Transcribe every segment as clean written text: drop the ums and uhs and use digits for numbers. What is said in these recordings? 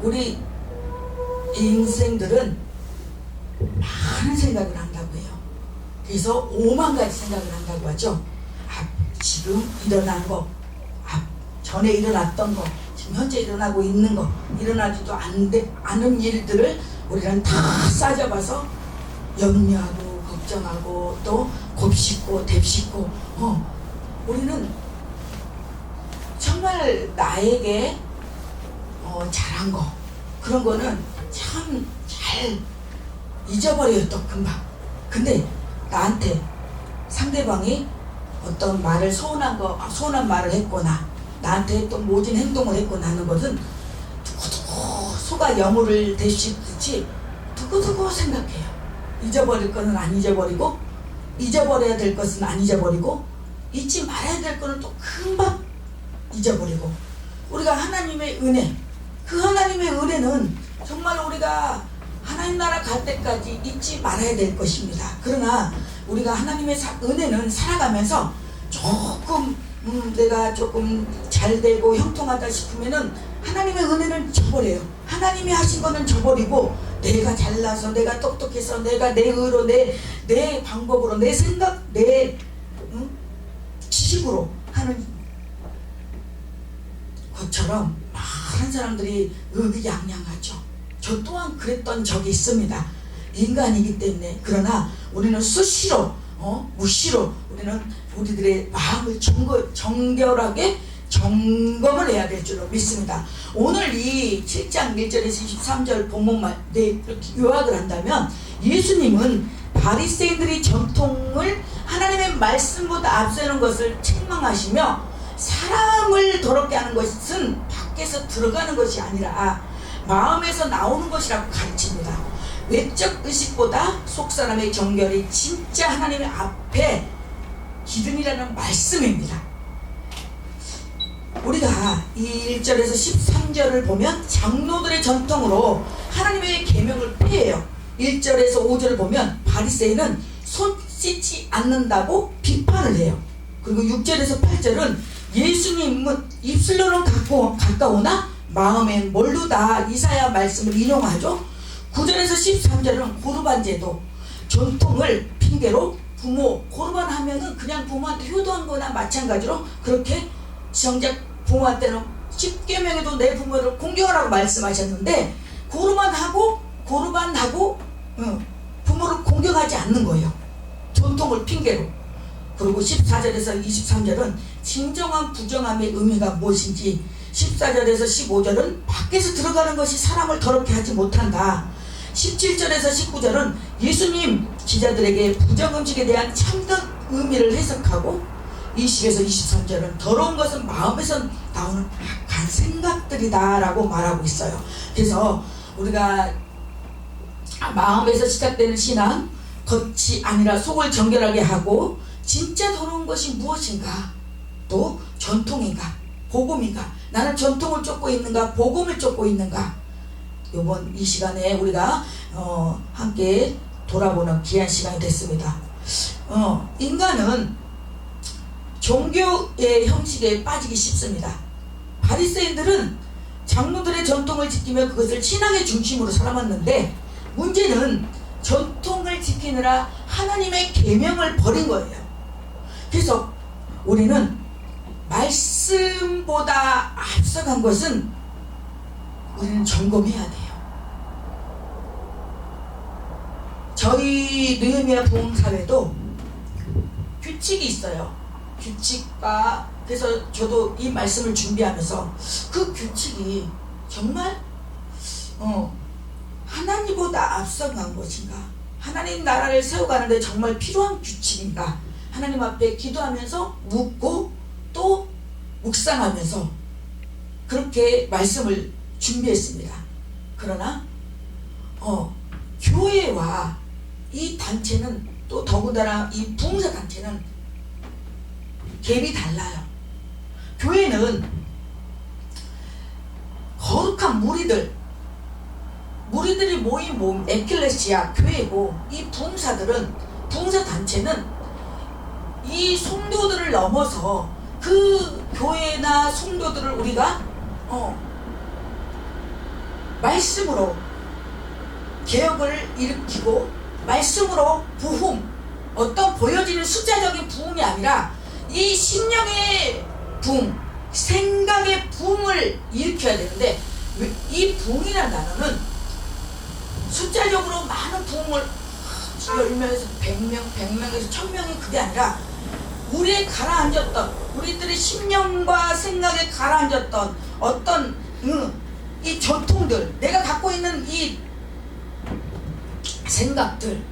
우리 인생들은 많은 생각을 한다고 해요. 그래서 5만 가지 생각을 한다고 하죠. 지금 일어난 거, 전에 일어났던 거, 지금 현재 일어나고 있는 거, 일어나지도 않은 일들을 우리는 다 싸잡아서 염려하고 걱정하고 또 곱씹고 뎁씹고 우리는 정말 나에게 잘한 거, 그런 거는 참 잘 잊어버려요, 또 금방. 근데 나한테 상대방이 어떤 말을 서운한 말을 했거나 나한테 또 모진 행동을 했거나 하는 것은 두고두고 소가 여물을 대시듯이 두고두고 생각해요. 잊어버릴 것은 안 잊어버리고, 잊어버려야 될 것은 안 잊어버리고, 잊지 말아야 될 것은 또 금방 잊어버리고. 우리가 하나님의 은혜, 그 하나님의 은혜는 정말 우리가 하나님 나라 갈 때까지 잊지 말아야 될 것입니다. 그러나 우리가 하나님의 은혜는 살아가면서 조금 내가 조금 잘되고 형통하다 싶으면은 하나님의 은혜는 저버려요. 하나님이 하신 거는 저버리고 내가 잘나서, 내가 똑똑해서, 내가 내 의로, 내 방법으로, 내 생각, 내 지식으로 하는 것처럼 많은 사람들이 의기양양하죠. 저 또한 그랬던 적이 있습니다. 인간이기 때문에. 그러나 우리는 수시로 무시로 우리는 우리들의 마음을 정결하게 점검을 해야 될 줄로 믿습니다. 오늘 이 7장 1절에서 23절 본문만 이렇게 요약을 한다면, 예수님은 바리새인들이 전통을 하나님의 말씀보다 앞세우는 것을 책망하시며, 사람을 더럽게 하는 것은 밖에서 들어가는 것이 아니라 마음에서 나오는 것이라고 가르칩니다. 외적 의식보다 속사람의 정결이 진짜 하나님의 앞에 기준이라는 말씀입니다. 우리가 이 1절에서 13절을 보면 장로들의 전통으로 하나님의 계명을 폐해요. 1절에서 5절을 보면 바리새인은 손 씻지 않는다고 비판을 해요. 그리고 6절에서 8절은 예수님은 입술로는 가까우나 마음엔 멀루다, 이사야 말씀을 인용하죠. 9절에서 13절은 고르반 제도, 전통을 핑계로 부모, 고르반 하면은 그냥 부모한테 효도한 거나 마찬가지로 그렇게 정작 부모한테는 10계명에도 내 부모를 공경하라고 말씀하셨는데, 고르반하고 부모를 공경하지 않는 거예요. 전통을 핑계로. 그리고 14절에서 23절은 진정한 부정함의 의미가 무엇인지, 14절에서 15절은 밖에서 들어가는 것이 사람을 더럽게 하지 못한다. 17절에서 19절은 예수님 기자들에게 부정음식에 대한 참된 의미를 해석하고, 20에서 23절은 더러운 것은 마음에서 나오는 악한 생각들이다 라고 말하고 있어요. 그래서 우리가 마음에서 시작되는 신앙, 겉이 아니라 속을 정결하게 하고, 진짜 더러운 것이 무엇인가, 또 전통인가, 복음인가, 나는 전통을 쫓고 있는가, 복음을 쫓고 있는가, 이번 이 시간에 우리가 함께 돌아보는 귀한 시간이 됐습니다. 인간은 종교의 형식에 빠지기 쉽습니다. 바리새인들은 장로들의 전통을 지키며 그것을 신앙의 중심으로 삼았는데, 문제는 전통을 지키느라 하나님의 계명을 버린 거예요. 그래서 우리는 말씀보다 앞서간 것은 우리는 점검해야 돼요. 저희 느헤미야 부흥사회도 규칙이 있어요. 규칙과, 그래서 저도 이 말씀을 준비하면서 그 규칙이 정말 하나님보다 앞서간 것인가, 하나님 나라를 세워가는데 정말 필요한 규칙인가, 하나님 앞에 기도하면서 묻고 또 묵상하면서 그렇게 말씀을 준비했습니다. 그러나 교회와 이 단체는, 또 더군다나 이 부흥사 단체는 갭이 달라요. 교회는 거룩한 무리들이 모인 몸, 에클레시아, 교회고, 이 부흥사들은, 부흥사 단체는 이 성도들을 넘어서 그 교회나 성도들을 우리가 말씀으로 개혁을 일으키고 말씀으로 부흥, 어떤 보여지는 숫자적인 부흥이 아니라 이 심령의 부흥, 생각의 부흥을 일으켜야 되는데, 이 부흥이라는 단어는 숫자적으로 많은 부흥을 10명에서 100명, 100명에서 1000명이 그게 아니라 우리의 가라앉았던, 우리들의 심령과 생각에 가라앉았던 어떤 이 전통들, 내가 갖고 있는 이 생각들,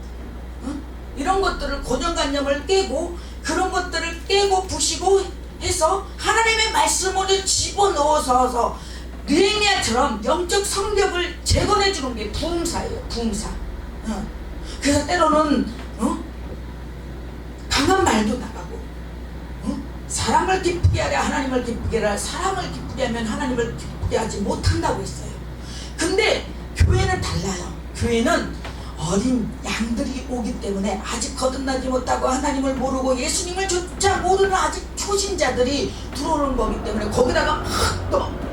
이런 것들을, 고정관념을 깨고, 그런 것들을 깨고 부시고 해서 하나님의 말씀으로 집어넣어서 느헤미야처럼 영적 성벽을 재건해 주는 게 부흥사예요. 부흥사. 그래서 때로는 강한 말도 나가고, 사람을 기쁘게 하랴 하나님을 기쁘게 하라, 사람을 기쁘게 하면 하나님을 기쁘게 하지 못한다고 했어요. 근데 교회는 달라요. 교회는 어린 양들이 오기 때문에 아직 거듭나지 못하고 하나님을 모르고 예수님을 조차 모르는 아직 초신자들이 들어오는 거기 때문에, 거기다가 막 또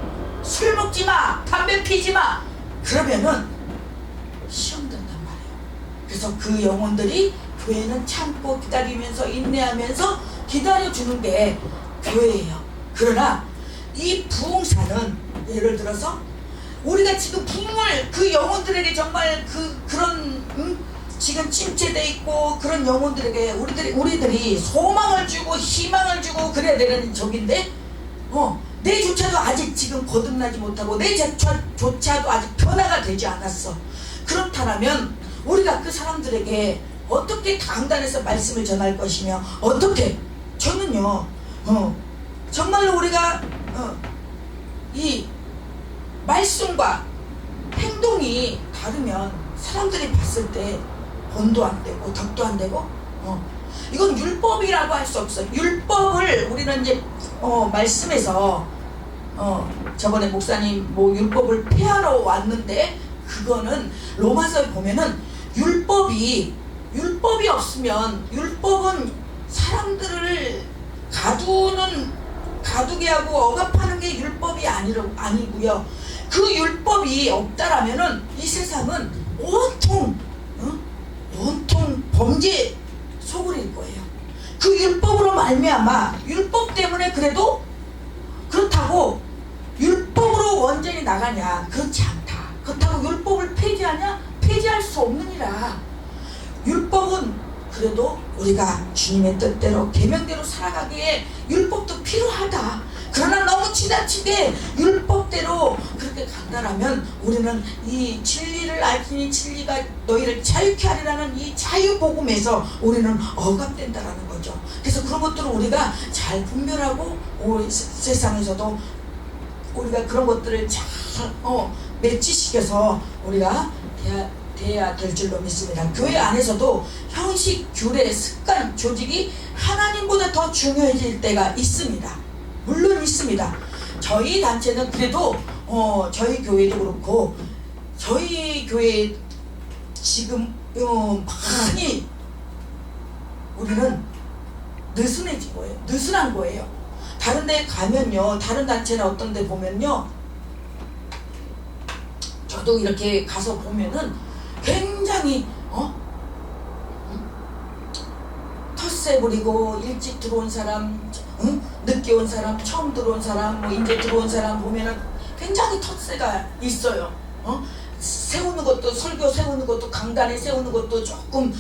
술 먹지 마, 담배 피지 마, 그러면은 시험 든단 말이에요. 그래서 그 영혼들이, 교회는 참고 기다리면서 인내하면서 기다려주는 게 교회예요. 그러나 이 부흥사는, 예를 들어서 우리가 지금 부흥을, 그 영혼들에게 정말 그런 지금 침체돼 있고 그런 영혼들에게 우리들이 소망을 주고 희망을 주고 그래야 되는 적인데, 내조차도 아직 지금 거듭나지 못하고 내조차도 아직 변화가 되지 않았어. 그렇다면 우리가 그 사람들에게 어떻게 강단에서 말씀을 전할 것이며, 어떻게, 저는요 정말로 우리가 이 말씀과 행동이 다르면 사람들이 봤을 때 본도 안 되고 덕도 안 되고, 이건 율법이라고 할 수 없어요. 율법을 우리는 이제 말씀에서 저번에 목사님 뭐 율법을 폐하러 왔는데, 그거는 로마서에 보면은 율법이 없으면, 율법은 사람들을 가두게 하고 억압하는 게 율법이 아니고요. 그 율법이 없다라면은 이 세상은 온통 범죄 소굴일 거예요. 그 율법으로 말미암아, 율법 때문에 그래도 그렇다고 율법으로 완전히 나가냐? 그렇지 않다. 그렇다고 율법을 폐지하냐? 폐지할 수 없느니라. 율법은 그래도 우리가 주님의 뜻대로 계명대로 살아가기에 율법도 필요하다. 그러나 너무 지나치게 율법대로 그렇게 간다라면 우리는 이 진리를 알지니 진리가 너희를 자유케 하리라는 이 자유복음에서 우리는 억압된다라는 거죠. 그래서 그런 것들을 우리가 잘 분별하고, 세상에서도 우리가 그런 것들을 잘 매치시켜서 우리가 돼야 될 줄로 믿습니다. 교회 안에서도 형식, 규례, 습관, 조직이 하나님보다 더 중요해질 때가 있습니다. 물론 있습니다. 저희 단체는 그래도 저희 교회도 그렇고, 저희 교회 지금 많이 우리는 느슨해진 거예요. 느슨한 거예요. 다른 데 가면요, 다른 단체나 어떤 데 보면요, 저도 이렇게 가서 보면은 굉장히 텃세 부리고, 일찍 들어온 사람, 늦게 온 사람, 처음 들어온 사람, 뭐 이제 들어온 사람 보면은 굉장히 텃세가 있어요. 세우는 것도, 설교 세우는 것도, 강단에 세우는 것도 조금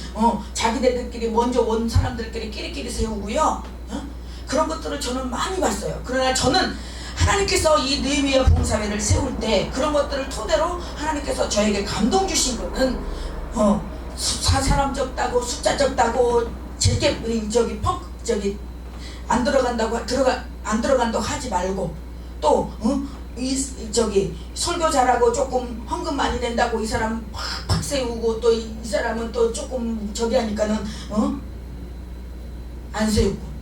자기네들끼리 먼저 온 사람들끼리 끼리끼리 세우고요. 그런 것들을 저는 많이 봤어요. 그러나 저는 하나님께서 이 느헤미야 봉사회를 세울 때 그런 것들을 토대로 하나님께서 저에게 감동 주신 거는 사람 적다고 숫자 적다고 안 들어간다고 하지 말고, 또 설교 잘하고 조금 헌금 많이 낸다고 이 사람 팍팍 세우고, 또 이 사람은 또 조금 하니까는 안 세우고,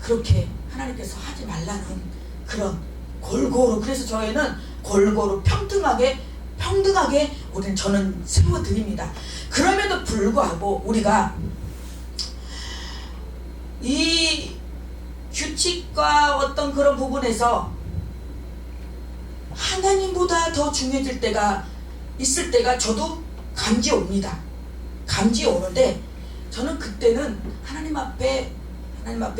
그렇게 하나님께서 하지 말라는 그런 골고루, 그래서 저희는 골고루 평등하게 저는 세워드립니다. 그럼에도 불구하고 우리가 이 규칙과 어떤 그런 부분에서 하나님보다 더 중요해질 때가 있을 때가 저도 감지 옵니다. 감지 오는데 저는 그때는 하나님 앞에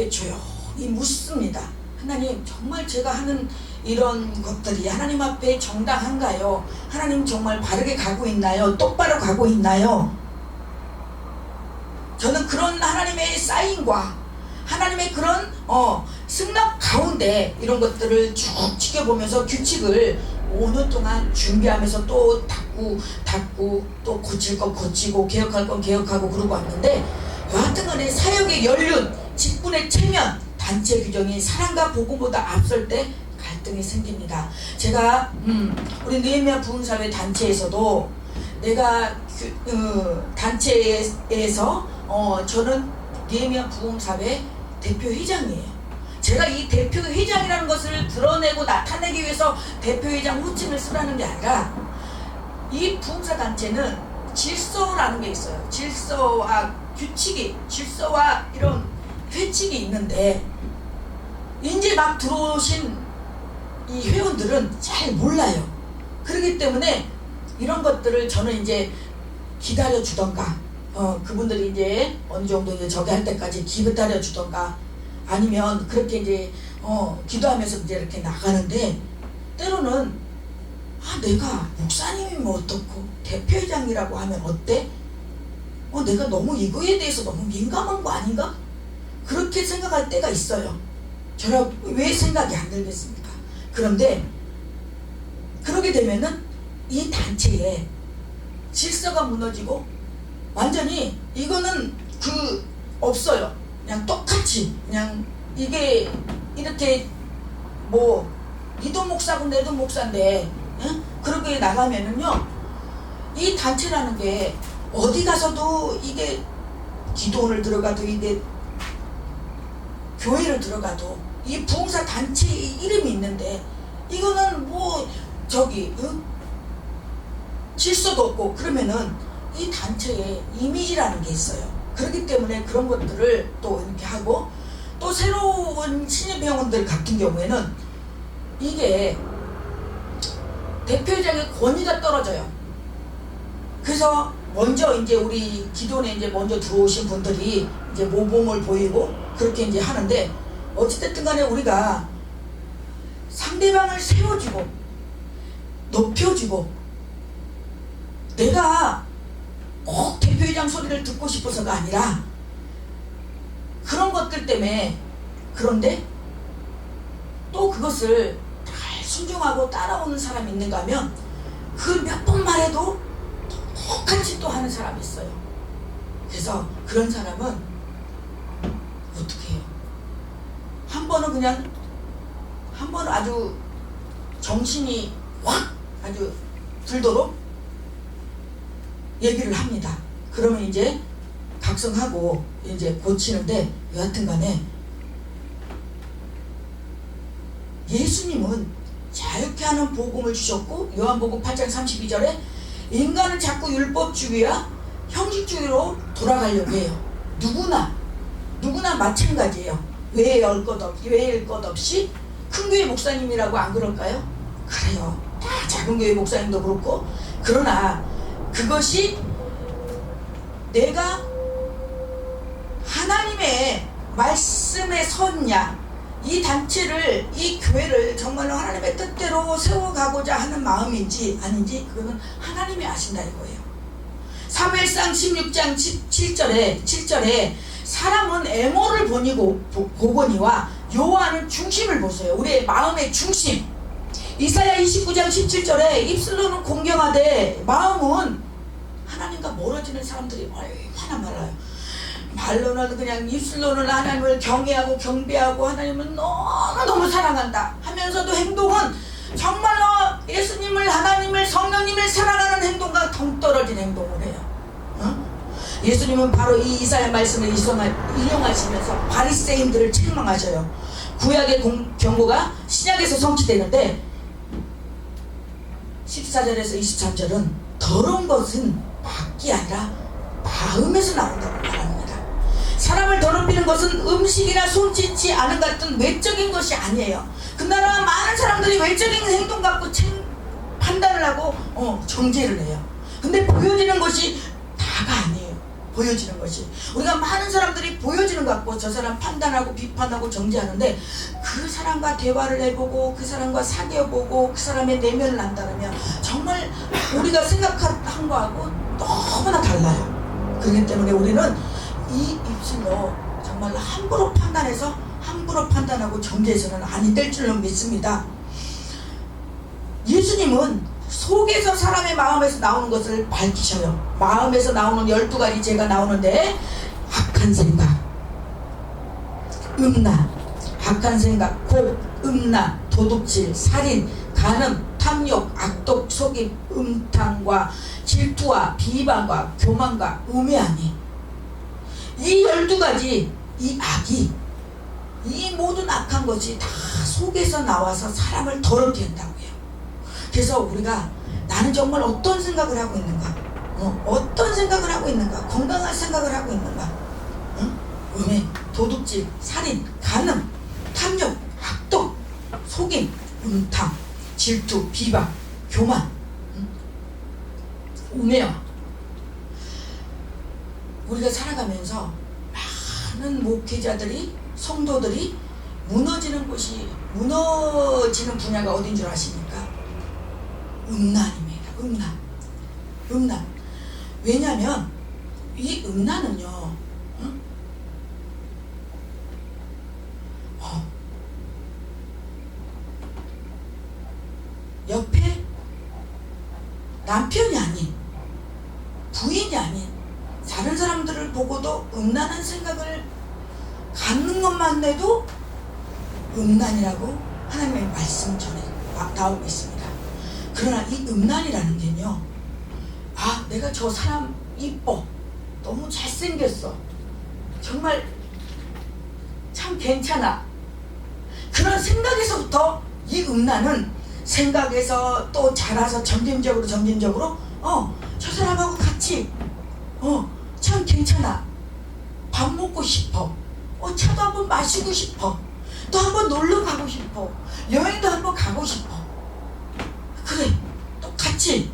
조용히 묻습니다. 하나님, 정말 제가 하는 이런 것들이 하나님 앞에 정당한가요? 하나님, 정말 바르게 가고 있나요? 똑바로 가고 있나요? 저는 그런 하나님의 사인과 하나님의 그런 승낙 가운데 이런 것들을 쭉 지켜보면서 규칙을 5년 동안 준비하면서 또 닫고 또 고칠 거 고치고 개혁할 건 개혁하고 그러고 왔는데, 여하튼간에 사역의 연륜, 직분의 체면, 단체 규정이 사랑과 복음보다 앞설 때 갈등이 생깁니다. 제가 우리 느헤미야 부흥사회 단체에서도 내가 단체에서 저는 느헤미야 부흥사회 대표회장이에요. 제가 이 대표회장이라는 것을 드러내고 나타내기 위해서 대표회장 호칭을 쓰라는 게 아니라, 이 부흥사 단체는 질서라는 게 있어요. 질서와 규칙이, 질서와 이런 회칙이 있는데, 이제 막 들어오신 이 회원들은 잘 몰라요. 그렇기 때문에 이런 것들을 저는 이제 기다려 주던가, 그분들이 이제 어느 정도 이제 저기 할 때까지 기다려 주던가, 아니면 그렇게 이제 기도하면서 이제 이렇게 나가는데, 때로는 내가 목사님이면 어떻고 대표회장이라고 하면 어때? 내가 너무 이거에 대해서 너무 민감한 거 아닌가? 그렇게 생각할 때가 있어요. 저라 왜 생각이 안 들겠습니까? 그런데 그러게 되면은 이 단체에 질서가 무너지고 완전히 이거는 없어요. 그냥 똑같이 그냥 이게 이렇게 뭐 니도 목사고 내도 목사인데, 응? 그렇게 나가면은요, 이 단체라는 게 어디 가서도 이게 기도원을 들어가도 이게 교회를 들어가도 이 부흥사 단체 이름이 있는데, 이거는 뭐 응? 질서도 없고 그러면은 이 단체에 이미지라는 게 있어요. 그렇기 때문에 그런 것들을 또 이렇게 하고, 또 새로운 신입 회원들 같은 경우에는 이게 대표회장의 권위가 떨어져요. 그래서 먼저 이제 우리 기존에 이제 먼저 들어오신 분들이 이제 모범을 보이고 그렇게 이제 하는데, 어찌됐든 간에 우리가 상대방을 세워주고 높여주고, 내가 꼭 대표회장 소리를 듣고 싶어서가 아니라 그런 것들 때문에, 그런데 또 그것을 잘 순종하고 따라오는 사람이 있는가 하면 그 몇 번 말해도 똑같이 또 하는 사람이 있어요. 그래서 그런 사람은 어떻게 해요? 한 번은 아주 정신이 확 아주 들도록 얘기를 합니다. 그러면 이제 각성하고 이제 고치는데, 여하튼 간에 예수님은 자유케 하는 복음을 주셨고, 요한복음 8장 32절에 인간은 자꾸 율법주의와 형식주의로 돌아가려고 해요. 누구나 마찬가지예요. 외일 것 없이 큰 교회 목사님이라고 안 그럴까요? 그래요. 다 작은 교회 목사님도 그렇고. 그러나 그것이 내가 하나님의 말씀에 섰냐, 이 단체를, 이 교회를 정말로 하나님의 뜻대로 세워가고자 하는 마음인지 아닌지, 그거는 하나님이 아신다 이거예요. 사무엘상 16장 7절에 사람은 애모를 보거니와 여호와는 중심을 보세요. 우리의 마음의 중심. 이사야 29장 17절에 입술로는 공경하되 마음은 하나님과 멀어지는 사람들이 얼마나 많아요. 말로는 그냥 입술로는 하나님을 경외하고 경배하고 하나님을 너무너무 사랑한다 하면서도 행동은 정말로 예수님을, 하나님을, 성령님을 사랑하는 행동과 동떨어진 행동을 해요. 예수님은 바로 이 이사야 말씀을 인용하시면서 바리새인들을 책망하셔요. 구약의 경고가 신약에서 성취되는데 14절에서 23절은 더러운 것은 밖이 아니라 마음에서 나온다고 말합니다. 사람을 더럽히는 것은 음식이나 손짓지 않은 같은 외적인 것이 아니에요. 그나마 많은 사람들이 외적인 행동 갖고 판단을 하고 정죄를 해요. 근데 보여지는 것이 다가 아니에요. 보여지는 것이 우리가 많은 사람들이 보여지는 것 갖고 저 사람 판단하고 비판하고 정죄하는데, 그 사람과 대화를 해보고 그 사람과 사귀어보고 그 사람의 내면을 안다면 정말 우리가 생각한 거하고 너무나 달라요. 그렇기 때문에 우리는 이 입술로 정말 함부로 판단해서 함부로 판단하고 정죄해서는 아니 될 줄로 믿습니다. 예수님은 속에서 사람의 마음에서 나오는 것을 밝히셔요. 마음에서 나오는 12가지 죄가 나오는데, 악한 생각, 음란, 악한 생각, 고, 음란, 도둑질, 살인, 간음, 탐욕, 악독, 속임, 음탕과 질투와 비방과 교만과 우매함이, 이 12가지 이 악이, 이 모든 악한 것이 다 속에서 나와서 사람을 더럽게 한다고요. 그래서 우리가 나는 정말 어떤 생각을 하고 있는가, 어떤 생각을 하고 있는가, 건강한 생각을 하고 있는가, 음해, 도둑질, 살인, 간음, 탐욕, 악독, 속임, 음탕, 질투, 비방, 교만, 우매와, 우리가 살아가면서 많은 목회자들이, 성도들이 무너지는 분야가 어딘 줄 아십니까? 음란입니다. 음란. 왜냐하면 이 음란은요, 옆에 남편이 아닌, 부인이 아닌 다른 사람들을 보고도 음란한 생각을 갖는 것만 해도 음란이라고 하나님의 말씀 전에 나오고 있습니다. 그러나 이 음란이라는 게요, 내가 저 사람 이뻐, 너무 잘생겼어, 정말 참 괜찮아, 그런 생각에서부터 이 음란은 생각에서 또 자라서 점진적으로 저 사람하고 같이 참 괜찮아, 밥 먹고 싶어, 차도 한번 마시고 싶어, 또 한번 놀러 가고 싶어, 여행도 한번 가고 싶어, 그래, 또 같이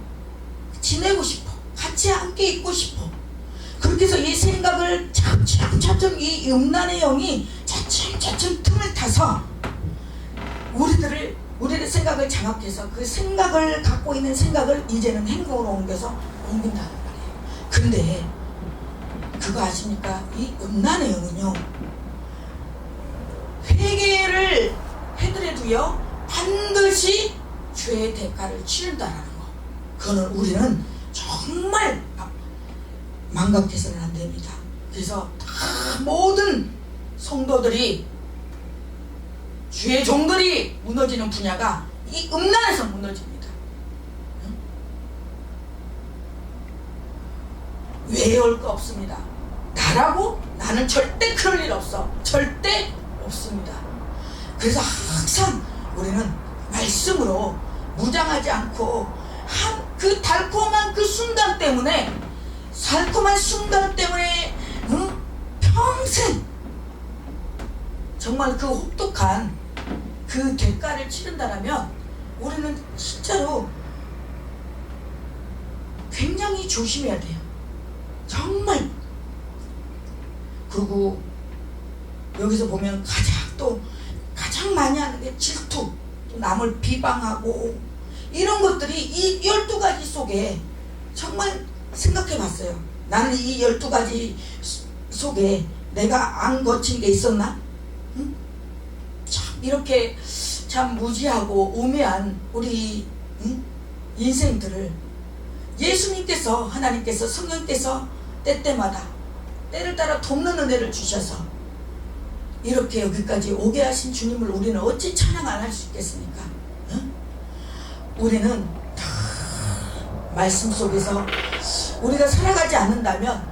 지내고 싶어, 같이 함께 있고 싶어. 그렇게 해서 이 생각을 차츰 이 음란의 영이 차츰 틈을 타서 우리의 생각을 장악해서 그 생각을 갖고 있는 생각을 이제는 행동으로 옮긴다는 말이에요. 근데 그거 아십니까? 이 음란의 영은요, 회개를 해더라도요 반드시 죄의 대가를 치른다라는 거, 그거는 우리는 정말 망각해서는 안 됩니다. 그래서 모든 성도들이, 주의 종들이 무너지는 분야가 이 음란에서 무너집니다. 외울 거 없습니다. 나는 절대 그럴 일 없어. 절대 없습니다. 그래서 항상 우리는 말씀으로 무장하지 않고 그 달콤한 그 순간 때문에 평생 정말 그 혹독한 그 대가를 치른다면 우리는 진짜로 굉장히 조심해야 돼요. 정말. 그리고 여기서 보면 가장 많이 하는 게 질투, 또 남을 비방하고, 이런 것들이 이 12가지 속에 정말 생각해 봤어요. 나는 이 12가지 속에 내가 안 거친 게 있었나? 응? 참 이렇게 참 무지하고 우매한 우리 인생들을 예수님께서, 하나님께서, 성령께서 때때마다 때를 따라 돕는 은혜를 주셔서 이렇게 여기까지 오게 하신 주님을 우리는 어찌 찬양 안 할 수 있겠습니까? 응? 우리는 말씀 속에서 우리가 살아가지 않는다면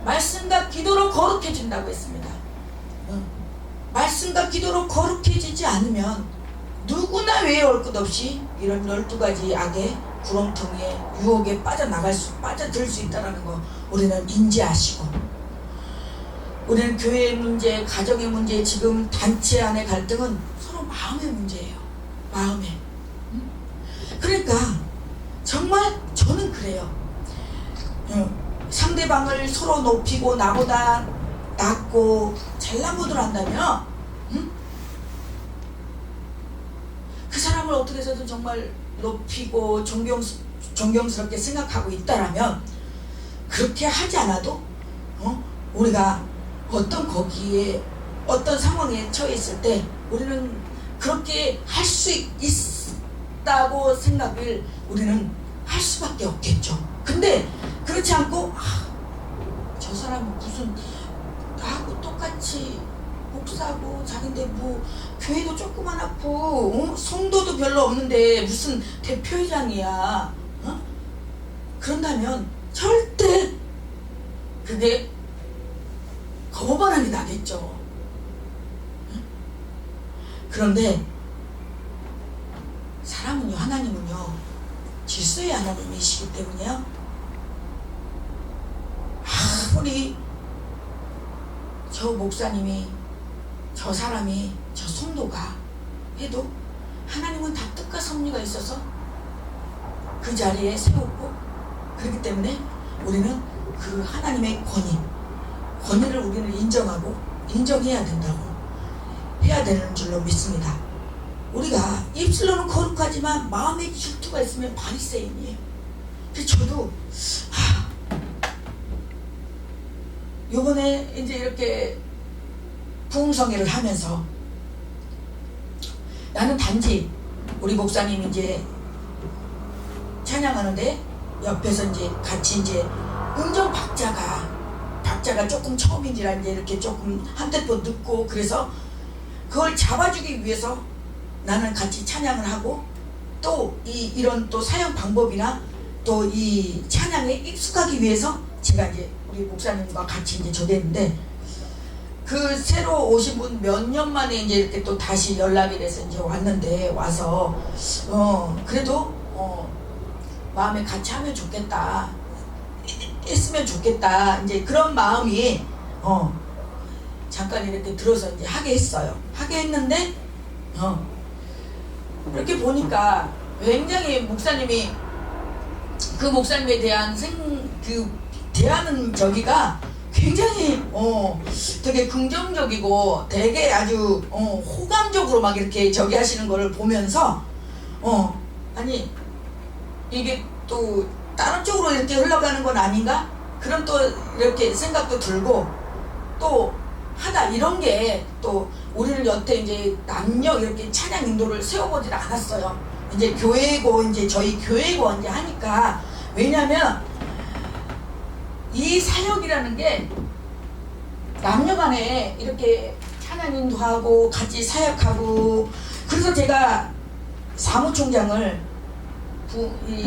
말씀과 기도로 거룩해진다고 했습니다. 말씀과 기도로 거룩해지지 않으면 누구나 외올 것 없이 이런 12가지 악의 구렁텅이에 유혹에 빠져들 수 있다는 거 우리는 인지하시고, 우리는 교회의 문제, 가정의 문제, 지금 단체 안의 갈등은 서로 마음의 문제예요. 마음에. 그러니까 정말 저는 그래요. 상대방을 서로 높이고 나보다 낫고 잘난 것을 한다면 그 사람을 어떻게 해서든 정말 높이고 존경스럽게 생각하고 있다라면 그렇게 하지 않아도 우리가 거기에 어떤 상황에 처해 있을 때 우리는 그렇게 할 수 있다고 생각을 우리는 할 수밖에 없겠죠. 근데 그렇지 않고 저 사람은 무슨 나하고 똑같이 목사고 자기인데 뭐 교회도 조그만하고 성도도 별로 없는데 무슨 대표회장이야. 그런다면 절대 그게 거부반응이 나겠죠. 그런데 사람은요, 하나님은요 질서의 하나님이시기 때문에요, 아무리 저 목사님이, 저 사람이, 저 성도가 해도 하나님은 다 뜻과 섭리가 있어서 그 자리에 세웠고, 그렇기 때문에 우리는 그 하나님의 권위를 우리는 인정해야 된다고, 해야 되는 줄로 믿습니다. 우리가 입술로는 거룩하지만 마음에 질투가 있으면 바리새인이에요. 그래서 저도 요번에 이제 이렇게 부흥성회를 하면서 나는 단지 우리 목사님 이제 찬양하는데 옆에서 이제 같이 이제 음정 박자가 조금 처음인지라 이제 이렇게 조금 한 템포 늦고, 그래서 그걸 잡아주기 위해서 나는 같이 찬양을 하고, 또 이런 또 사용 방법이나 또 이 찬양에 익숙하기 위해서 제가 이제 우리 목사님과 같이 이제 초대했는데, 그 새로 오신 분 몇 년 만에 이제 이렇게 또 다시 연락이 돼서 이제 왔는데, 와서 그래도 마음에 같이 하면 좋겠다, 했으면 좋겠다, 이제 그런 마음이 잠깐 이렇게 들어서 이제 하게 했는데 이렇게 보니까 굉장히 목사님이, 그 목사님에 대한 대하는 저기가 굉장히 되게 긍정적이고 되게 아주 호감적으로 막 이렇게 저기 하시는 거를 보면서 아니 이게 또 다른 쪽으로 이렇게 흘러가는 건 아닌가? 그런 또 이렇게 생각도 들고, 또 하다 이런 게 또 우리는 여태 이제 남녀 이렇게 찬양 인도를 세워보질 않았어요. 이제 교회고 이제 저희 교회고 이제 하니까. 왜냐면 이 사역이라는 게 남녀 간에 이렇게 찬양 인도하고 같이 사역하고, 그래서 제가 사무총장을